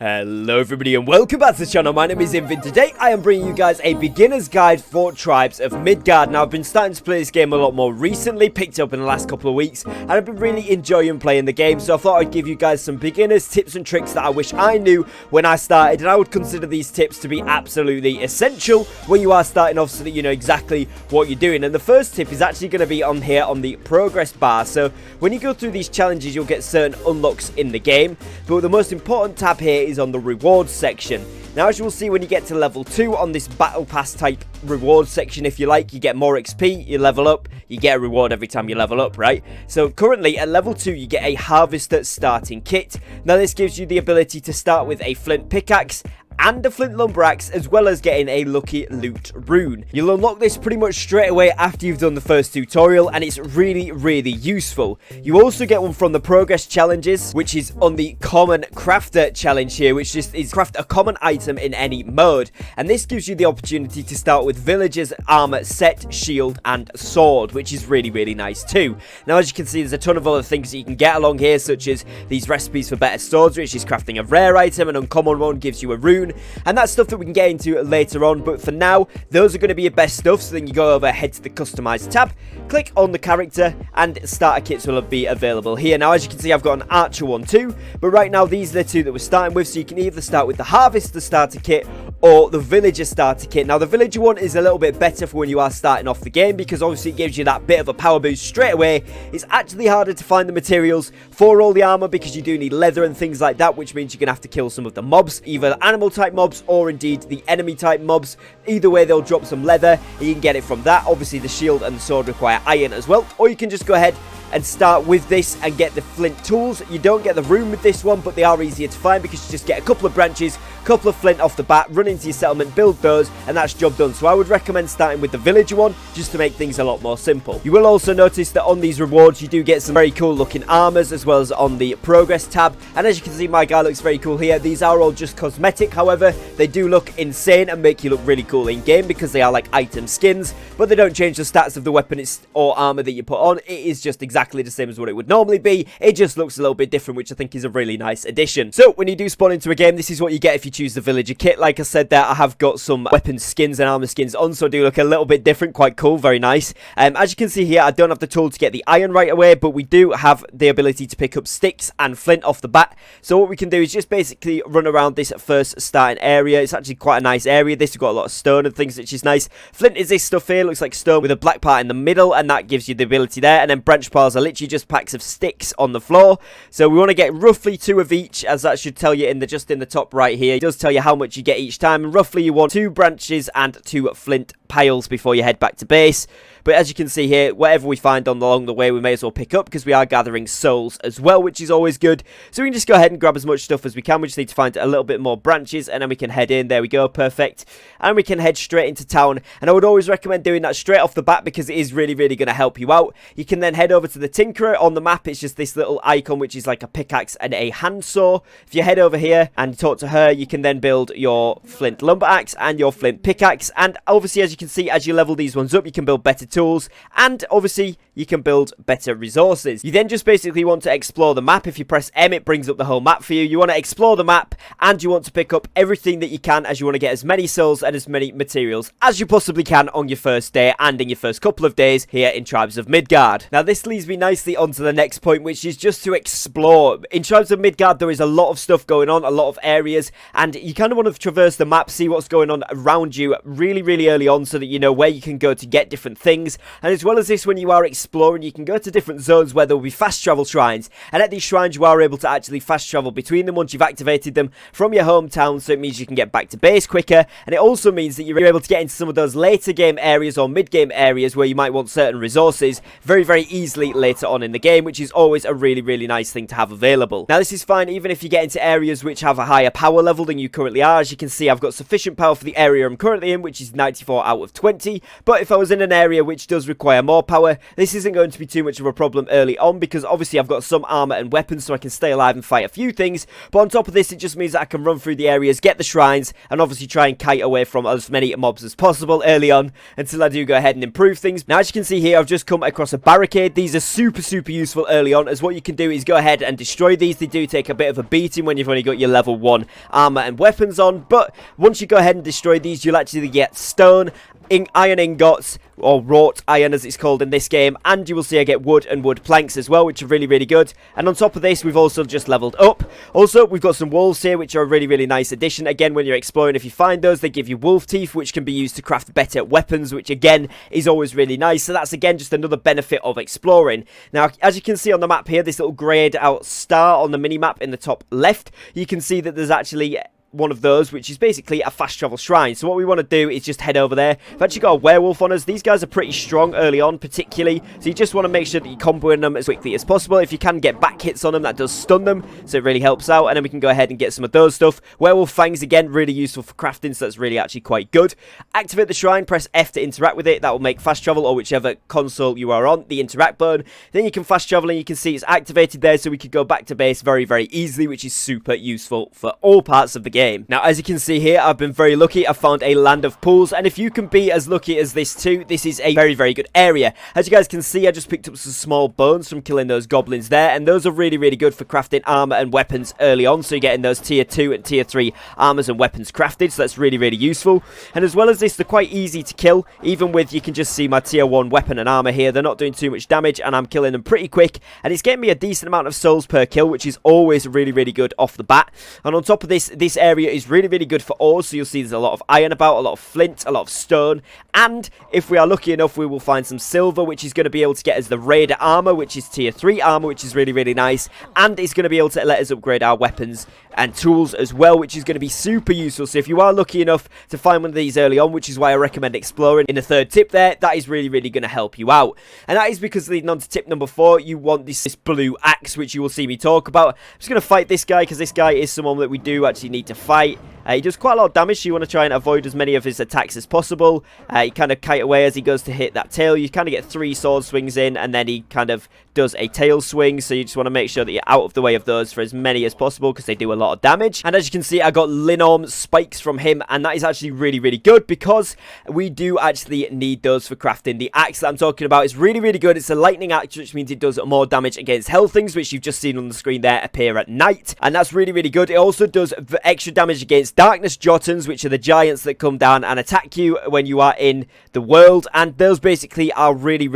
Hello everybody and welcome back to the channel. My name is Invin. Today I am bringing you guys a beginner's guide for Tribes of Midgard. Now I've been starting to play this game a lot more recently, picked up in the last couple of weeks, and I've been really enjoying playing the game, so I thought I'd give you guys some beginners tips and tricks that I wish I knew when I started, and I would consider these tips to be absolutely essential when you are starting off so that you know exactly what you're doing. And the first tip is actually going to be on here on the progress bar. So when you go through these challenges you'll get certain unlocks in the game, but the most important tab here is on the rewards section. Now, as you will see, when you get to level 2 on this battle pass type reward section, if you like, you get more XP, you level up, you get a reward every time you level up, right? So currently at level 2 you get a harvester starting kit. Now this gives you the ability to start with a flint pickaxe and a flint lumber axe, as well as getting a lucky loot rune. You'll unlock this pretty much straight away after you've done the first tutorial, and it's really useful. You also get one from the progress challenges, which is on the common crafter challenge here, which just is craft a common item in any mode, and this gives you the opportunity to start with villagers armor set, shield and sword, which is really nice too. Now, as you can see, there's a ton of other things that you can get along here, such as these recipes for better swords, which is crafting a rare item. An uncommon one gives you a rune, and that's stuff that we can get into later on, but for now those are going to be your best stuff. So then you go over, head to the customize tab, click on the character, and starter kits will be available here. Now, as you can see, I've got an archer one too, but right now these are the two that we're starting with. So you can either start with the harvester starter kit or the villager starter kit. Now the villager one is a little bit better for when you are starting off the game, because obviously it gives you that bit of a power boost straight away. It's actually harder to find the materials for all the armor because you do need leather and things like that, which means you're gonna have to kill some of the mobs, either animal type mobs or indeed the enemy type mobs. Either way, they'll drop some leather and you can get it from that. Obviously the shield and the sword require iron as well, or you can just go ahead and start with this and get the flint tools. You don't get the rune with this one, but they are easier to find because you just get a couple of branches, couple of flint off the bat, run into your settlement, build those, and that's job done. So I would recommend starting with the villager one just to make things a lot more simple. You will also notice that on these rewards you do get some very cool looking armors, as well as on the progress tab, and as you can see, my guy looks very cool here. These are all just cosmetic, however they do look insane and make you look really cool in game because they are like item skins, but they don't change the stats of the weapon or armor that you put on. It is just exactly the same as what it would normally be. It just looks a little bit different, which I think is a really nice addition. So when you do spawn into a game, this is what you get if you choose the villager kit. Like I said there, I have got some weapon skins and armor skins on, so I do look a little bit different. Quite cool, very nice. As you can see here, I don't have the tool to get the iron right away, but we do have the ability to pick up sticks and flint off the bat. So what we can do is just basically run around this first starting area. It's actually quite a nice area. This has got a lot of stone and things, which is nice. Flint is this stuff here, looks like stone with a black part in the middle, and that gives you the ability there. And then branch piles are literally just packs of sticks on the floor. So we want to get roughly 2 of each, as that should tell you in the just in the top right here. It does tell you how much you get each time, and roughly you want 2 branches and 2 flint piles before you head back to base. But as you can see here, whatever we find along the way we may as well pick up, because we are gathering souls as well, which is always good. So we can just go ahead and grab as much stuff as we can. We just need to find a little bit more branches, and then we can head in. There we go, perfect. And we can head straight into town, and I would always recommend doing that straight off the bat because it is really going to help you out. You can then head over to the Tinkerer. On the map it's just this little icon, which is like a pickaxe and a handsaw. If you head over here and talk to her, you can then build your flint lumber axe and your flint pickaxe, and obviously, as you can see, as you level these ones up, you can build better tools, and obviously you can build better resources. You then just basically want to explore the map. If you press M, it brings up the whole map for you. You want to explore the map, and you want to pick up everything that you can, as you want to get as many souls and as many materials as you possibly can on your first day and in your first couple of days here in Tribes of Midgard. Now this leads me nicely onto the next point, which is just to explore. In Tribes of Midgard there is a lot of stuff going on, a lot of areas, and you kind of want to traverse the map, see what's going on around you really early on, so that you know where you can go to get different things. And as well as this, when you are exploring, you can go to different zones where there will be fast travel shrines, and at these shrines you are able to actually fast travel between them once you've activated them from your hometown. So it means you can get back to base quicker, and it also means that you're able to get into some of those later game areas or mid game areas where you might want certain resources very easily later on in the game, which is always a really nice thing to have available. Now this is fine even if you get into areas which have a higher power level building you currently are. As you can see, I've got sufficient power for the area I'm currently in, which is 94 out of 20. But if I was in an area which does require more power, this isn't going to be too much of a problem early on, because obviously I've got some armor and weapons so I can stay alive and fight a few things. But on top of this, it just means that I can run through the areas, get the shrines, and obviously try and kite away from as many mobs as possible early on until I do go ahead and improve things. Now, as you can see here, I've just come across a barricade. These are super useful early on, as what you can do is go ahead and destroy these. They do take a bit of a beating when you've only got your level 1 armor and weapons on, but once you go ahead and destroy these, you'll actually get stone, iron ingots, or wrought iron as it's called in this game, and you will see I get wood and wood planks as well, which are really good. And on top of this, we've also just leveled up. Also, we've got some wolves here, which are a really nice addition. Again, when you're exploring, if you find those, they give you wolf teeth, which can be used to craft better weapons, which again is always really nice. So that's again just another benefit of exploring. Now, as you can see on the map here, this little grayed out star on the mini map in the top left, you can see that there's actually one of those, which is basically a fast travel shrine. So what we want to do is just head over there. I've actually got a werewolf on us. These guys are pretty strong early on, particularly, so you just want to make sure that you're comboing them as quickly as possible. If you can get back hits on them, that does stun them, so it really helps out. And then we can go ahead and get some of those stuff. Werewolf fangs, again, really useful for crafting, so that's really actually quite good. Activate the shrine, press F to interact with it. That will make fast travel, or whichever console you are on, the interact button. Then you can fast travel, and you can see it's activated there, so we could go back to base very easily, which is super useful for all parts of the game. Now, as you can see here, I've been very lucky. I found a land of pools, and if you can be as lucky as this too, this is a very good area. As you guys can see, I just picked up some small bones from killing those goblins there, and those are really good for crafting armor and weapons early on, so you're getting those tier 2 and tier 3 armors and weapons crafted, so that's really useful. And as well as this, they're quite easy to kill, even with, you can just see my tier 1 weapon and armor here. They're not doing too much damage, and I'm killing them pretty quick, and it's getting me a decent amount of souls per kill, which is always really good off the bat. And on top of this, this area is really good for ores, so you'll see there's a lot of iron about, a lot of flint, a lot of stone, and if we are lucky enough, we will find some silver, which is going to be able to get us the raider armor, which is tier 3 armor, which is really nice, and it's going to be able to let us upgrade our weapons and tools as well, which is going to be super useful. So if you are lucky enough to find one of these early on, which is why I recommend exploring in the third tip there, that is really going to help you out. And that is because, leading on to tip number 4, you want this blue axe, which you will see me talk about. I'm just going to fight this guy, because this guy is someone that we do actually need to fight. He does quite a lot of damage, so you want to try and avoid as many of his attacks as possible. He kind of kite away as he goes to hit that tail. You kind of get 3 sword swings in, and then he kind of does a tail swing, so you just want to make sure that you're out of the way of those for as many as possible, because they do a lot of damage. And as you can see, I got Linorm spikes from him, and that is actually really good, because we do actually need those for crafting. The axe that I'm talking about is really good. It's a lightning axe, which means it does more damage against hell things, which you've just seen on the screen there appear at night, and that's really good. It also does extra damage against darkness Jotuns, which are the giants that come down and attack you when you are in the world, and those basically are really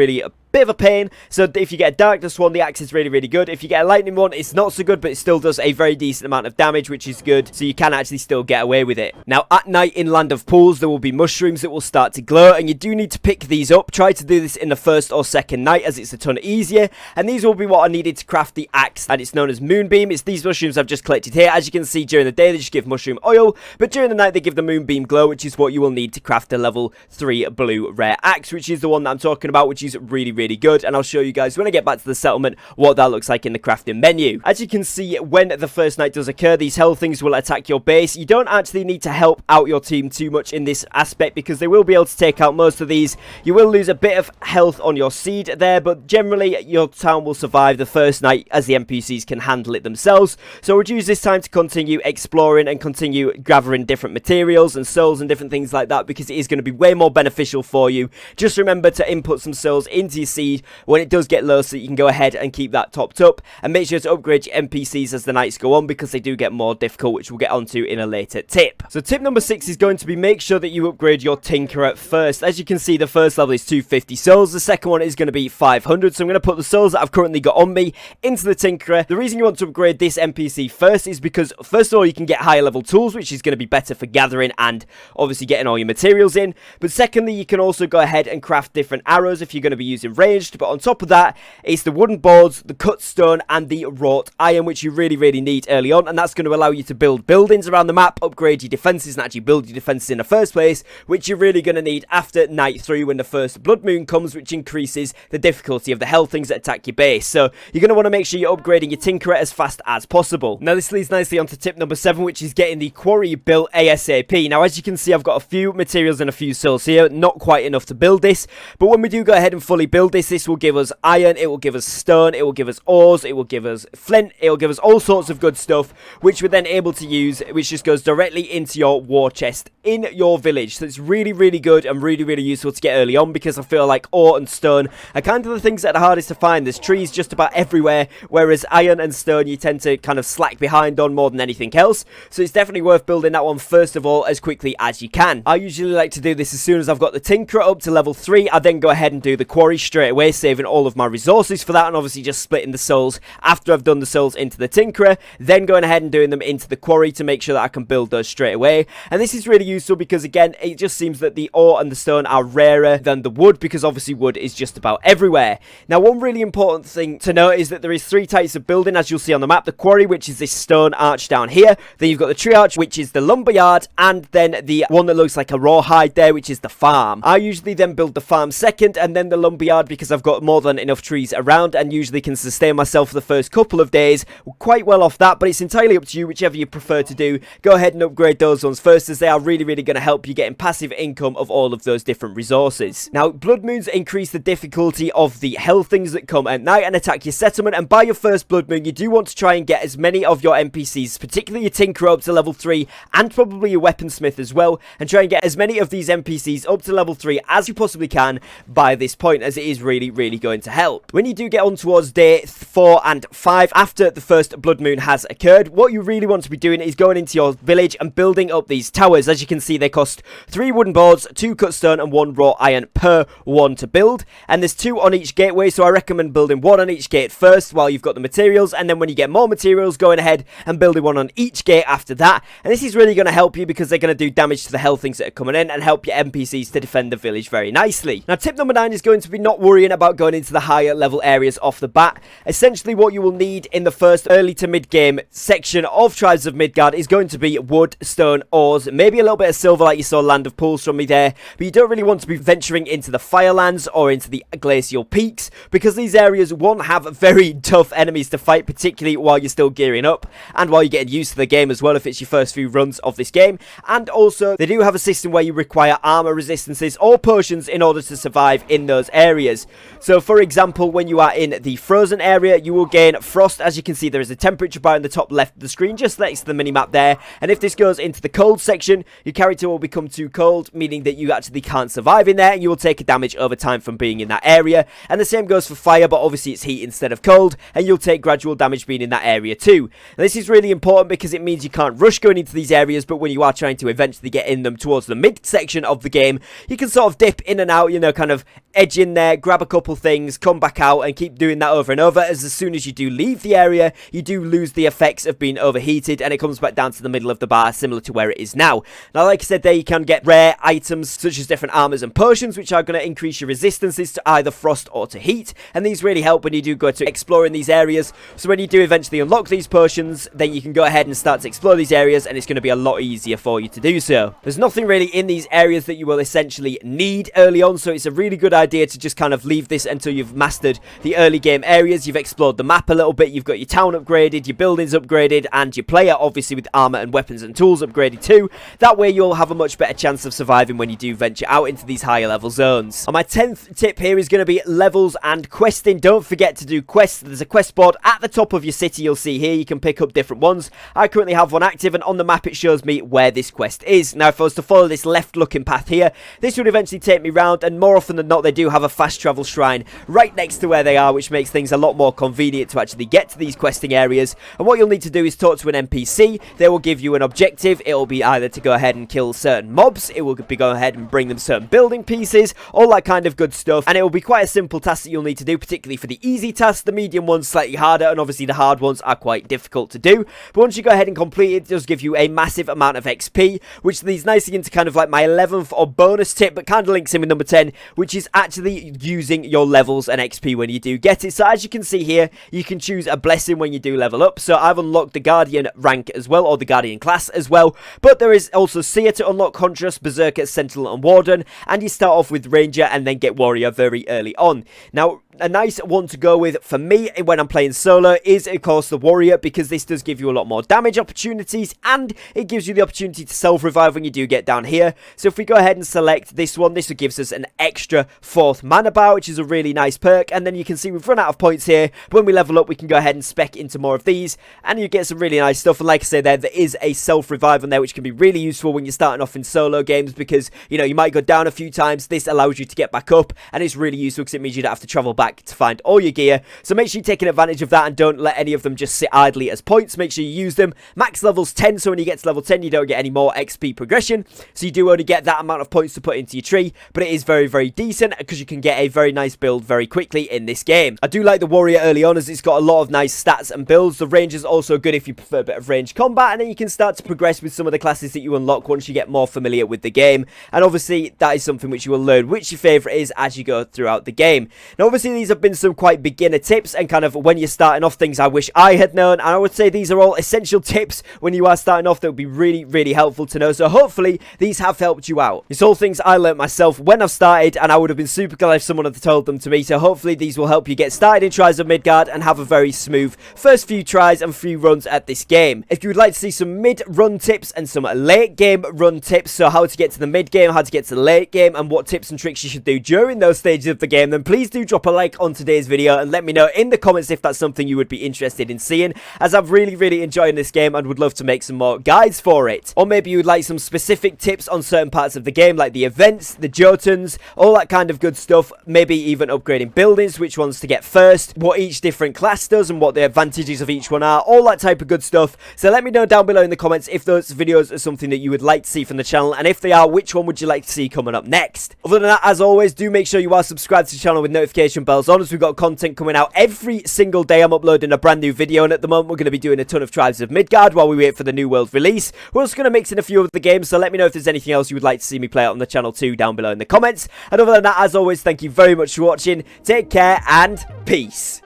bit of a pain. So if you get a darkness one, the axe is really good. If you get a lightning one, it's not so good, but it still does a very decent amount of damage, which is good, so you can actually still get away with it. Now, at night in Land of Pools, there will be mushrooms that will start to glow, and you do need to pick these up. Try to do this in the first or second night, as it's a ton easier, and these will be what I needed to craft the axe, and it's known as Moonbeam. It's these mushrooms I've just collected here. As you can see, during the day they just give mushroom oil, but during the night they give the Moonbeam glow, which is what you will need to craft a level 3 blue rare axe, which is the one that I'm talking about, which is really good. And I'll show you guys when I get back to the settlement what that looks like in the crafting menu. As you can see, when the first night does occur, these hell things will attack your base. You don't actually need to help out your team too much in this aspect, because they will be able to take out most of these. You will lose a bit of health on your seed there, but generally your town will survive the first night, as the NPCs can handle it themselves. So we'll use this time to continue exploring and continue gathering different materials and souls and different things like that, because it is going to be way more beneficial for you. Just remember to input some souls into your seed when it does get low, so you can go ahead and keep that topped up, and make sure to upgrade your NPCs as the nights go on, because they do get more difficult, which we'll get onto in a later tip. So tip number 6 is going to be make sure that you upgrade your Tinkerer first. As you can see, the first level is 250 souls, the second one is going to be 500, so I'm going to put the souls that I've currently got on me into the Tinkerer. The reason you want to upgrade this NPC first is because, first of all, you can get higher level tools, which is going to be better for gathering and obviously getting all your materials in, but secondly, you can also go ahead and craft different arrows if you're going to be using arranged. But on top of that, it's the wooden boards, the cut stone, and the wrought iron, which you really need early on, and that's going to allow you to build buildings around the map, upgrade your defenses, and actually build your defenses in the first place, which you're really going to need after night 3 when the first blood moon comes, which increases the difficulty of the hell things that attack your base. So you're going to want to make sure you're upgrading your tinkerer as fast as possible. Now this leads nicely onto tip number 7, which is getting the quarry built ASAP. Now as you can see, I've got a few materials and a few souls here, not quite enough to build this, but when we do go ahead and fully build this will give us iron, it will give us stone, it will give us ores, it will give us flint, it will give us all sorts of good stuff, which we're then able to use, which just goes directly into your war chest in your village. So it's really good and really useful to get early on, because I feel like ore and stone are kind of the things that are hardest to find. There's trees just about everywhere, whereas iron and stone you tend to kind of slack behind on more than anything else. So it's definitely worth building that one first of all as quickly as you can. I usually like to do this as soon as I've got the tinkerer up to level 3. I then go ahead and do the quarry straight away, saving all of my resources for that, and obviously just splitting the souls after I've done the souls into the tinkerer, then going ahead and doing them into the quarry to make sure that I can build those straight away. And this is really useful because again, it just seems that the ore and the stone are rarer than the wood, because obviously wood is just about everywhere. Now one really important thing to note is that there is 3 types of building, as you'll see on the map. The quarry, which is this stone arch down here, then you've got the tree arch, which is the lumberyard, and then the one that looks like a rawhide there, which is the farm. I usually then build the farm second and then the lumberyard, because I've got more than enough trees around and usually can sustain myself for the first couple of days quite well off that, but it's entirely up to you, whichever you prefer to do. Go ahead and upgrade those ones first, as they are really going to help you getting passive income of all of those different resources. Now blood moons increase the difficulty of the hell things that come at night and attack your settlement, and by your first blood moon you do want to try and get as many of your NPCs, particularly your tinkerer, up to level 3, and probably your weaponsmith as well, and try and get as many of these NPCs up to level 3 as you possibly can by this point, as it is really going to help. When you do get on towards day 4 and 5 after the first blood moon has occurred, what you really want to be doing is going into your village and building up these towers. As you can see, they cost 3 wooden boards, 2 cut stone, and 1 raw iron per one to build, and there's 2 on each gateway, so I recommend building 1 on each gate first while you've got the materials, and then when you get more materials, going ahead and building 1 on each gate after that. And this is really going to help you, because they're going to do damage to the hell things that are coming in and help your NPCs to defend the village very nicely. Now tip number 9 is going to be not worrying about going into the higher level areas off the bat. Essentially what you will need in the first early to mid game section of Tribes of Midgard is going to be wood, stone, ores, maybe a little bit of silver like you saw Land of Pools from me there, but you don't really want to be venturing into the Firelands or into the glacial peaks, because these areas won't have very tough enemies to fight, particularly while you're still gearing up and while you're getting used to the game as well, if it's your first few runs of this game. And also they do have a system where you require armor resistances or potions in order to survive in those areas. So for example, when you are in the frozen area, you will gain frost. As you can see, there is a temperature bar in the top left of the screen just next to the minimap there, and if this goes into the cold section, your character will become too cold, meaning that you actually can't survive in there, and you will take a damage over time from being in that area. And the same goes for fire, but obviously it's heat instead of cold, and you'll take gradual damage being in that area too. Now, this is really important because it means you can't rush going into these areas, but when you are trying to eventually get in them towards the mid section of the game, you can sort of dip in and out, you know, kind of edge in there, grab a couple things, come back out, and keep doing that over and over, as soon as you do leave the area, you do lose the effects of being overheated, and it comes back down to the middle of the bar, similar to where it is now. Now, like I said there, you can get rare items, such as different armors and potions, which are going to increase your resistances to either frost or to heat, and these really help when you do go to explore in these areas. So when you do eventually unlock these potions, then you can go ahead and start to explore these areas, and it's going to be a lot easier for you to do so. There's nothing really in these areas that you will essentially need early on, so it's a really good idea to just kind of leave this until you've mastered the early game areas, you've explored the map a little bit, you've got your town upgraded, your buildings upgraded, and your player obviously with armor and weapons and tools upgraded too. That way you'll have a much better chance of surviving when you do venture out into these higher level zones. And my 10th tip here is going to be levels and questing. Don't forget to do quests. There's a quest board at the top of your city, you'll see here. You can pick up different ones. I currently have one active, and on the map it shows me where this quest is. Now if I was to follow this left looking path here, this would eventually take me round, and more often than not they do have a fast travel shrine right next to where they are, which makes things a lot more convenient to actually get to these questing areas. And what you'll need to do is talk to an NPC. They will give you an objective. It will be either to go ahead and kill certain mobs, it will be go ahead and bring them certain building pieces, all that kind of good stuff, and it will be quite a simple task that you'll need to do, particularly for the easy tasks. The medium ones slightly harder, and obviously the hard ones are quite difficult to do, but once you go ahead and complete it, it does give you a massive amount of XP, which leads nicely into kind of like my 11th or bonus tip, but kind of links in with number 10, which is actually using your levels and XP when you do get it. So as you can see here, you can choose a blessing when you do level up. So I've unlocked the Guardian rank as well, or the Guardian class as well, but there is also Seer to unlock, Huntress, Berserker, Sentinel and Warden, and you start off with Ranger and then get Warrior very early on. Now, a nice one to go with for me when I'm playing solo is, of course, the Warrior, because this does give you a lot more damage opportunities and it gives you the opportunity to self-revive when you do get down here. So if we go ahead and select this one, this gives us an extra 4th mana bar, which is a really nice perk. And then you can see we've run out of points here, but when we level up we can go ahead and spec into more of these and you get some really nice stuff. And like I say, there is a self-revive on there, which can be really useful when you're starting off in solo games, because, you know, you might go down a few times. This allows you to get back up and it's really useful because it means you don't have to travel back to find all your gear. So make sure you're taking advantage of that and don't let any of them just sit idly as points. Make sure you use them. Max level's 10, so when you get to level 10 you don't get any more XP progression, so you do only get that amount of points to put into your tree, but it is very, very decent because you can get a very nice build very quickly in this game. I do like the Warrior early on as it's got a lot of nice stats and builds. The Ranger's also good if you prefer a bit of ranged combat, and then you can start to progress with some of the classes that you unlock once you get more familiar with the game. And obviously that is something which you will learn which your favourite is as you go throughout the game. Now obviously these have been some quite beginner tips and kind of when you're starting off, things I wish I had known, and I would say these are all essential tips when you are starting off that would be really, really helpful to know. So hopefully these have helped you out. It's all things I learned myself when I've started, and I would have been super glad if someone had told them to me. So hopefully these will help you get started in Trials of Midgard and have a very smooth first few tries and few runs at this game. If you would like to see some mid-run tips and some late-game run tips, so how to get to the mid-game, how to get to the late game, and what tips and tricks you should do during those stages of the game, then please do drop a like on today's video and let me know in the comments if that's something you would be interested in seeing, as I'm really, really enjoying this game and would love to make some more guides for it. Or maybe you would like some specific tips on certain parts of the game, like the events, the Jotuns, all that kind of good stuff. Maybe even upgrading buildings, which ones to get first, what each different class does and what the advantages of each one are, all that type of good stuff. So let me know down below in the comments if those videos are something that you would like to see from the channel, and if they are, which one would you like to see coming up next. Other than that, as always, do make sure you are subscribed to the channel with notification bells on, as we've got content coming out every single day. I'm uploading a brand new video, and at the moment we're going to be doing a ton of Tribes of Midgard while we wait for the new world release. We're also going to mix in a few of the games, so let me know if there's anything else you would like to see me play out on the channel too down below in the comments. And other than that, as always, thank you very much for watching. Take care and peace.